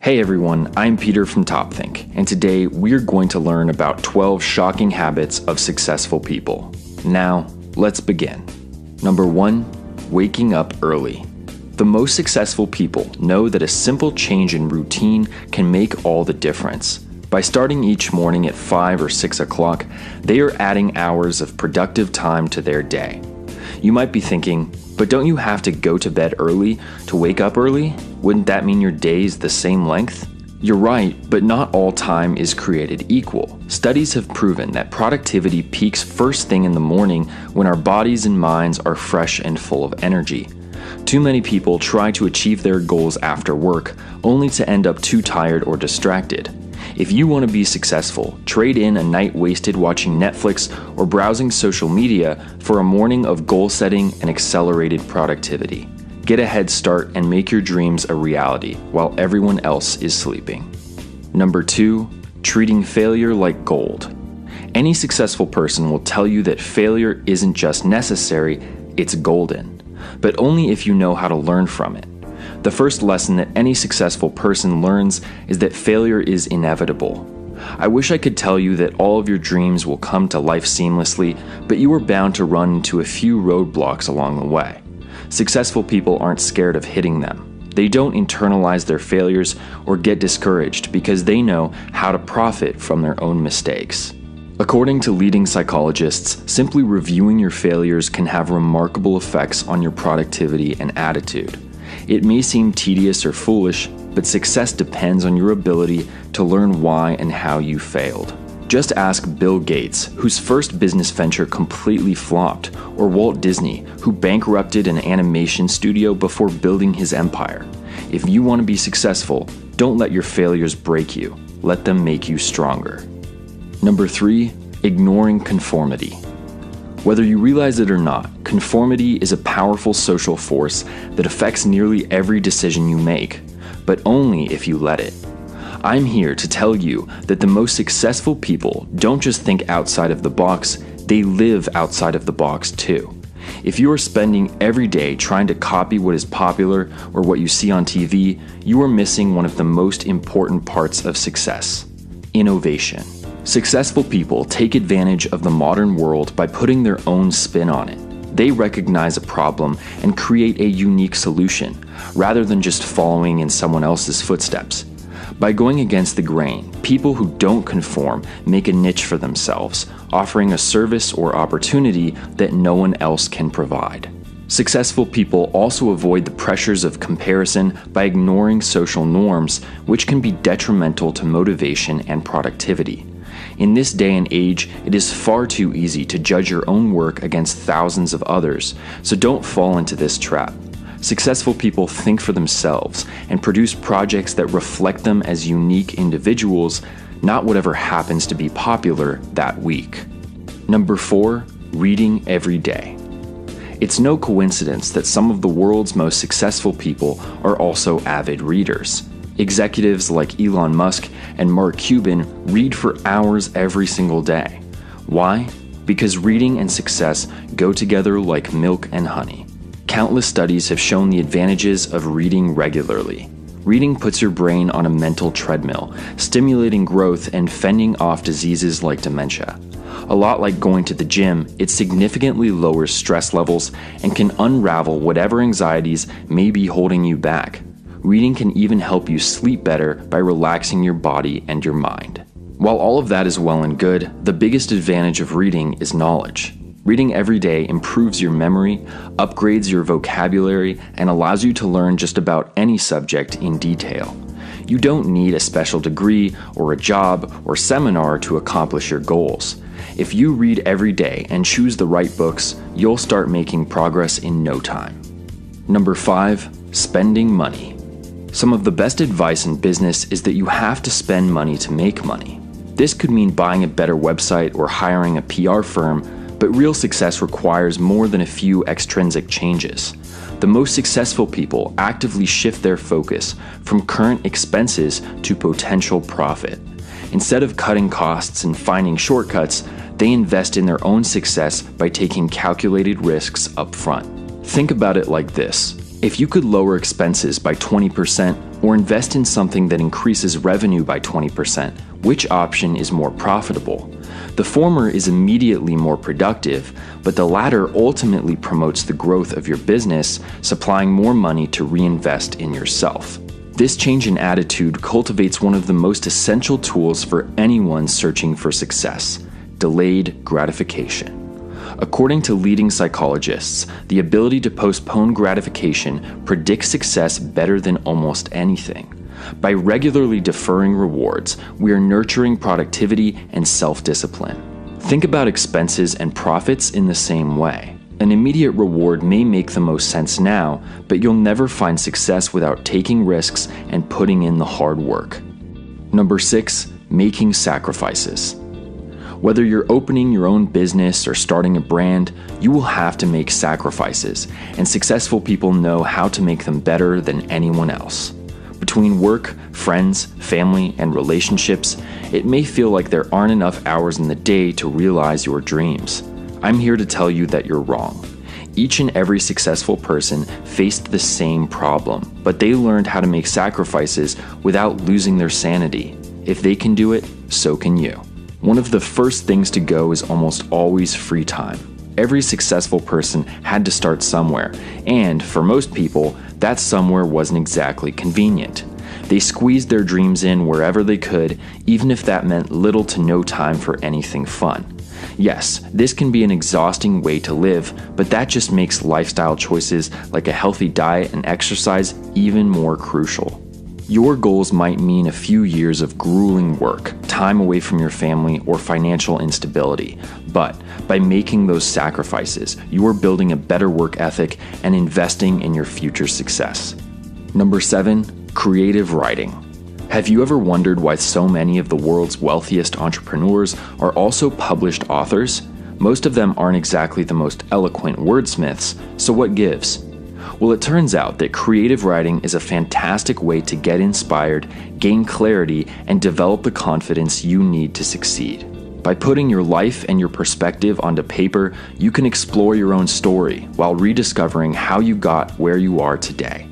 Hey everyone, I'm Peter from TopThink, and today we're going to learn about 12 shocking habits of successful people. Now, let's begin. Number 1, waking up early. The most successful people know that a simple change in routine can make all the difference. By starting each morning at 5 or 6 o'clock, they are adding hours of productive time to their day. You might be thinking, but don't you have to go to bed early to wake up early? Wouldn't that mean your day is the same length? You're right, but not all time is created equal. Studies have proven that productivity peaks first thing in the morning when our bodies and minds are fresh and full of energy. Too many people try to achieve their goals after work, only to end up too tired or distracted. If you want to be successful, trade in a night wasted watching Netflix or browsing social media for a morning of goal setting and accelerated productivity. Get a head start and make your dreams a reality while everyone else is sleeping. Number 2, treating failure like gold. Any successful person will tell you that failure isn't just necessary, it's golden, but only if you know how to learn from it. The first lesson that any successful person learns is that failure is inevitable. I wish I could tell you that all of your dreams will come to life seamlessly, but you are bound to run into a few roadblocks along the way. Successful people aren't scared of hitting them. They don't internalize their failures or get discouraged because they know how to profit from their own mistakes. According to leading psychologists, simply reviewing your failures can have remarkable effects on your productivity and attitude. It may seem tedious or foolish, but success depends on your ability to learn why and how you failed. Just ask Bill Gates, whose first business venture completely flopped, or Walt Disney, who bankrupted an animation studio before building his empire. If you want to be successful, don't let your failures break you. Let them make you stronger. Number 3, ignoring conformity. Whether you realize it or not, conformity is a powerful social force that affects nearly every decision you make, but only if you let it. I'm here to tell you that the most successful people don't just think outside of the box, they live outside of the box too. If you are spending every day trying to copy what is popular or what you see on TV, you are missing one of the most important parts of success: innovation. Successful people take advantage of the modern world by putting their own spin on it. They recognize a problem and create a unique solution, rather than just following in someone else's footsteps. By going against the grain, people who don't conform make a niche for themselves, offering a service or opportunity that no one else can provide. Successful people also avoid the pressures of comparison by ignoring social norms, which can be detrimental to motivation and productivity. In this day and age, it is far too easy to judge your own work against thousands of others, so don't fall into this trap. Successful people think for themselves and produce projects that reflect them as unique individuals, not whatever happens to be popular that week. Number 4, reading every day. It's no coincidence that some of the world's most successful people are also avid readers. Executives like Elon Musk and Mark Cuban read for hours every single day. Why? Because reading and success go together like milk and honey. Countless studies have shown the advantages of reading regularly. Reading puts your brain on a mental treadmill, stimulating growth and fending off diseases like dementia. A lot like going to the gym, it significantly lowers stress levels and can unravel whatever anxieties may be holding you back. Reading can even help you sleep better by relaxing your body and your mind. While all of that is well and good, the biggest advantage of reading is knowledge. Reading every day improves your memory, upgrades your vocabulary, and allows you to learn just about any subject in detail. You don't need a special degree or a job or seminar to accomplish your goals. If you read every day and choose the right books, you'll start making progress in no time. Number 5, spending money. Some of the best advice in business is that you have to spend money to make money. This could mean buying a better website or hiring a PR firm, but real success requires more than a few extrinsic changes. The most successful people actively shift their focus from current expenses to potential profit. Instead of cutting costs and finding shortcuts, they invest in their own success by taking calculated risks up front. Think about it like this. If you could lower expenses by 20% or invest in something that increases revenue by 20%, which option is more profitable? The former is immediately more productive, but the latter ultimately promotes the growth of your business, supplying more money to reinvest in yourself. This change in attitude cultivates one of the most essential tools for anyone searching for success: delayed gratification. According to leading psychologists, the ability to postpone gratification predicts success better than almost anything. By regularly deferring rewards, we are nurturing productivity and self-discipline. Think about expenses and profits in the same way. An immediate reward may make the most sense now, but you'll never find success without taking risks and putting in the hard work. Number 6, making sacrifices. Whether you're opening your own business or starting a brand, you will have to make sacrifices, and successful people know how to make them better than anyone else. Between work, friends, family, and relationships, it may feel like there aren't enough hours in the day to realize your dreams. I'm here to tell you that you're wrong. Each and every successful person faced the same problem, but they learned how to make sacrifices without losing their sanity. If they can do it, so can you. One of the first things to go is almost always free time. Every successful person had to start somewhere, and for most people, that somewhere wasn't exactly convenient. They squeezed their dreams in wherever they could, even if that meant little to no time for anything fun. Yes, this can be an exhausting way to live, but that just makes lifestyle choices like a healthy diet and exercise even more crucial. Your goals might mean a few years of grueling work, time away from your family, or financial instability. But by making those sacrifices, you are building a better work ethic and investing in your future success. Number 7, creative writing. Have you ever wondered why so many of the world's wealthiest entrepreneurs are also published authors? Most of them aren't exactly the most eloquent wordsmiths, so what gives? Well, it turns out that creative writing is a fantastic way to get inspired, gain clarity, and develop the confidence you need to succeed. By putting your life and your perspective onto paper, you can explore your own story while rediscovering how you got where you are today.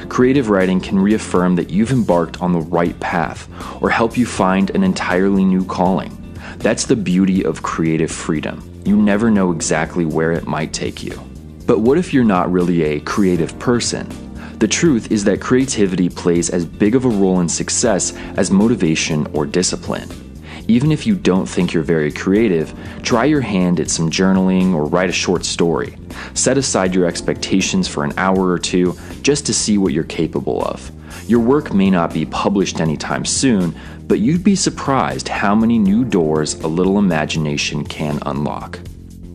Creative writing can reaffirm that you've embarked on the right path or help you find an entirely new calling. That's the beauty of creative freedom. You never know exactly where it might take you. But what if you're not really a creative person? The truth is that creativity plays as big of a role in success as motivation or discipline. Even if you don't think you're very creative, try your hand at some journaling or write a short story. Set aside your expectations for an hour or two just to see what you're capable of. Your work may not be published anytime soon, but you'd be surprised how many new doors a little imagination can unlock.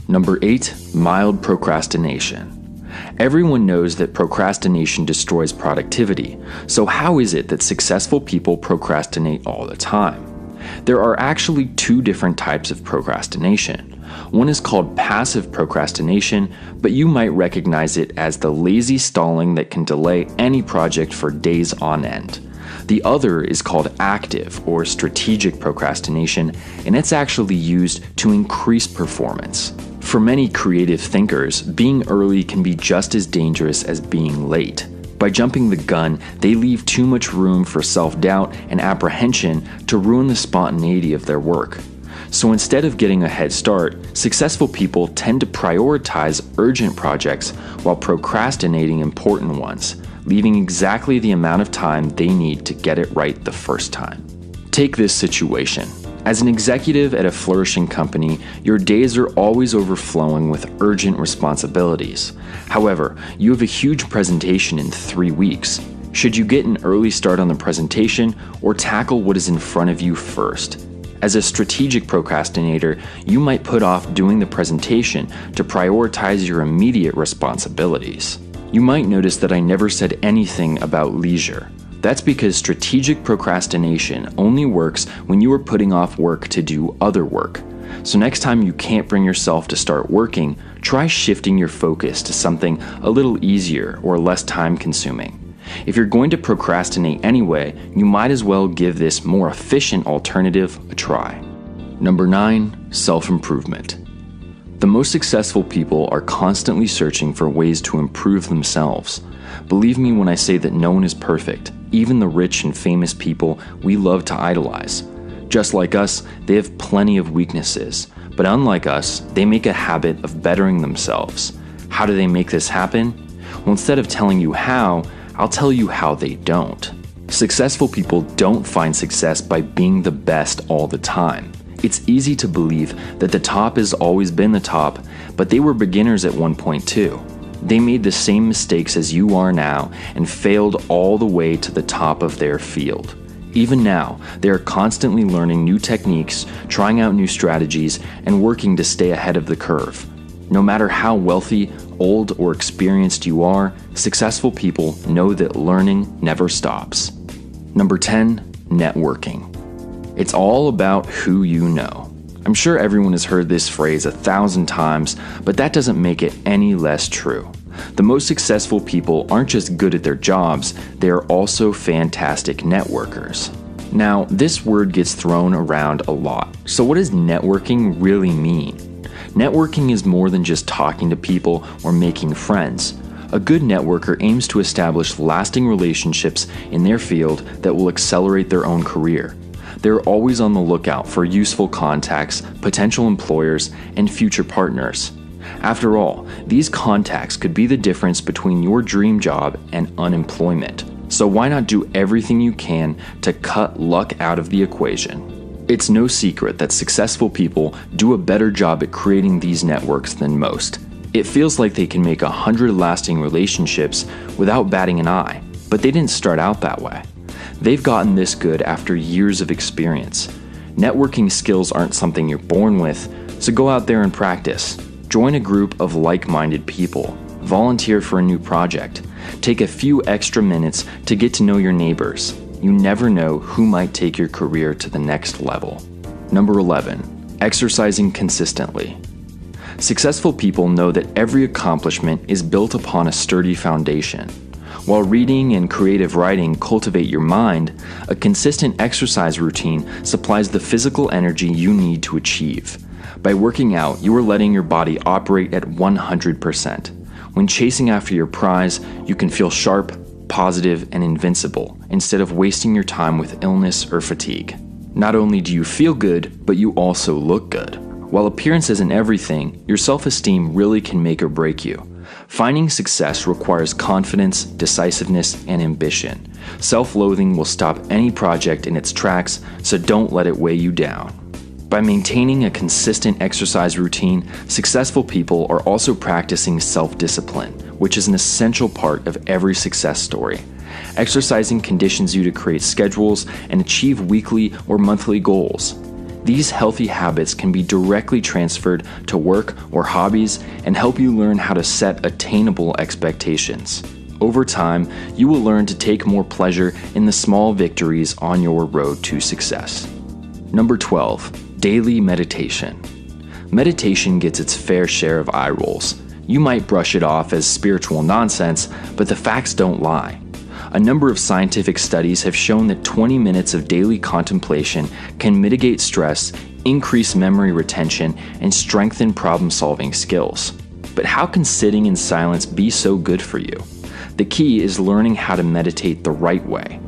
Number 8, mild procrastination. Everyone knows that procrastination destroys productivity, so how is it that successful people procrastinate all the time? There are actually 2 different types of procrastination. One is called passive procrastination, but you might recognize it as the lazy stalling that can delay any project for days on end. The other is called active or strategic procrastination, and it's actually used to increase performance. For many creative thinkers, being early can be just as dangerous as being late. By jumping the gun, they leave too much room for self-doubt and apprehension to ruin the spontaneity of their work. So instead of getting a head start, successful people tend to prioritize urgent projects while procrastinating important ones, leaving exactly the amount of time they need to get it right the first time. Take this situation. As an executive at a flourishing company, your days are always overflowing with urgent responsibilities. However, you have a huge presentation in 3 weeks. Should you get an early start on the presentation or tackle what is in front of you first? As a strategic procrastinator, you might put off doing the presentation to prioritize your immediate responsibilities. You might notice that I never said anything about leisure. That's because strategic procrastination only works when you are putting off work to do other work. So next time you can't bring yourself to start working, try shifting your focus to something a little easier or less time-consuming. If you're going to procrastinate anyway, you might as well give this more efficient alternative a try. Number 9, self-improvement. The most successful people are constantly searching for ways to improve themselves. Believe me when I say that no one is perfect, even the rich and famous people we love to idolize. Just like us, they have plenty of weaknesses, but unlike us, they make a habit of bettering themselves. How do they make this happen? Well, instead of telling you how, I'll tell you how they don't. Successful people don't find success by being the best all the time. It's easy to believe that the top has always been the top, but they were beginners at one point too. They made the same mistakes as you are now and failed all the way to the top of their field. Even now, they are constantly learning new techniques, trying out new strategies, and working to stay ahead of the curve. No matter how wealthy, old, or experienced you are, successful people know that learning never stops. Number 10, networking. It's all about who you know. I'm sure everyone has heard this phrase 1,000 times, but that doesn't make it any less true. The most successful people aren't just good at their jobs, they are also fantastic networkers. Now, this word gets thrown around a lot. So what does networking really mean? Networking is more than just talking to people or making friends. A good networker aims to establish lasting relationships in their field that will accelerate their own career. They're always on the lookout for useful contacts, potential employers, and future partners. After all, these contacts could be the difference between your dream job and unemployment. So why not do everything you can to cut luck out of the equation? It's no secret that successful people do a better job at creating these networks than most. It feels like they can make 100 lasting relationships without batting an eye, but they didn't start out that way. They've gotten this good after years of experience. Networking skills aren't something you're born with, so go out there and practice. Join a group of like-minded people. Volunteer for a new project. Take a few extra minutes to get to know your neighbors. You never know who might take your career to the next level. Number 11, exercising consistently. Successful people know that every accomplishment is built upon a sturdy foundation. While reading and creative writing cultivate your mind, a consistent exercise routine supplies the physical energy you need to achieve. By working out, you are letting your body operate at 100%. When chasing after your prize, you can feel sharp, positive, and invincible, instead of wasting your time with illness or fatigue. Not only do you feel good, but you also look good. While appearance isn't everything, your self-esteem really can make or break you. Finding success requires confidence, decisiveness, and ambition. Self-loathing will stop any project in its tracks, so don't let it weigh you down. By maintaining a consistent exercise routine, successful people are also practicing self-discipline, which is an essential part of every success story. Exercising conditions you to create schedules and achieve weekly or monthly goals. These healthy habits can be directly transferred to work or hobbies and help you learn how to set attainable expectations. Over time, you will learn to take more pleasure in the small victories on your road to success. Number 12, daily meditation. Meditation gets its fair share of eye rolls. You might brush it off as spiritual nonsense, but the facts don't lie. A number of scientific studies have shown that 20 minutes of daily contemplation can mitigate stress, increase memory retention, and strengthen problem-solving skills. But how can sitting in silence be so good for you? The key is learning how to meditate the right way.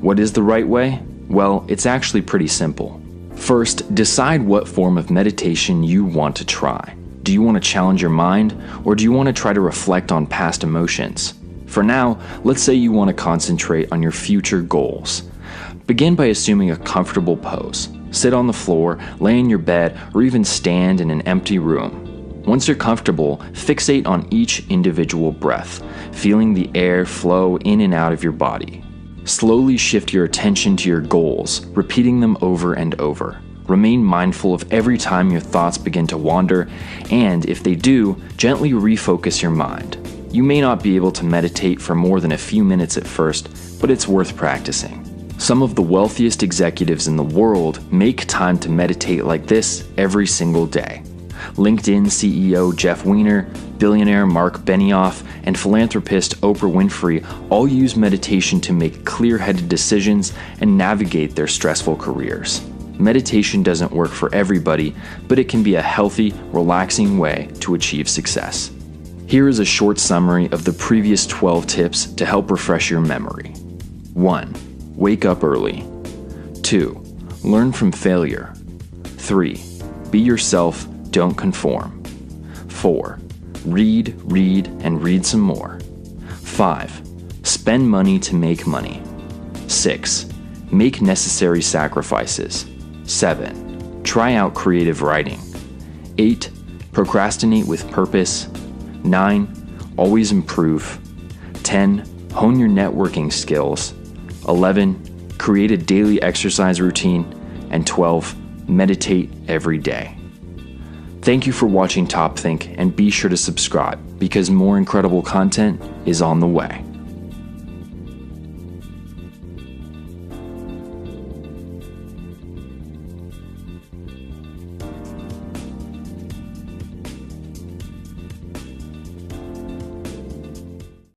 What is the right way? Well, it's actually pretty simple. First, decide what form of meditation you want to try. Do you want to challenge your mind, or do you want to try to reflect on past emotions? For now, let's say you want to concentrate on your future goals. Begin by assuming a comfortable pose. Sit on the floor, lay in your bed, or even stand in an empty room. Once you're comfortable, fixate on each individual breath, feeling the air flow in and out of your body. Slowly shift your attention to your goals, repeating them over and over. Remain mindful of every time your thoughts begin to wander, and if they do, gently refocus your mind. You may not be able to meditate for more than a few minutes at first, but it's worth practicing. Some of the wealthiest executives in the world make time to meditate like this every single day. LinkedIn CEO Jeff Weiner, billionaire Mark Benioff, and philanthropist Oprah Winfrey all use meditation to make clear-headed decisions and navigate their stressful careers. Meditation doesn't work for everybody, but it can be a healthy, relaxing way to achieve success. Here is a short summary of the previous 12 tips to help refresh your memory. 1. Wake up early. 2. Learn from failure. 3. Be yourself, don't conform. 4. Read, and read some more. 5. Spend money to make money. 6. Make necessary sacrifices. 7. Try out creative writing. 8. Procrastinate with purpose. 9. Always improve. 10. Hone your networking skills. 11. Create a daily exercise routine. And 12. Meditate every day. Thank you for watching Top Think, and be sure to subscribe because more incredible content is on the way.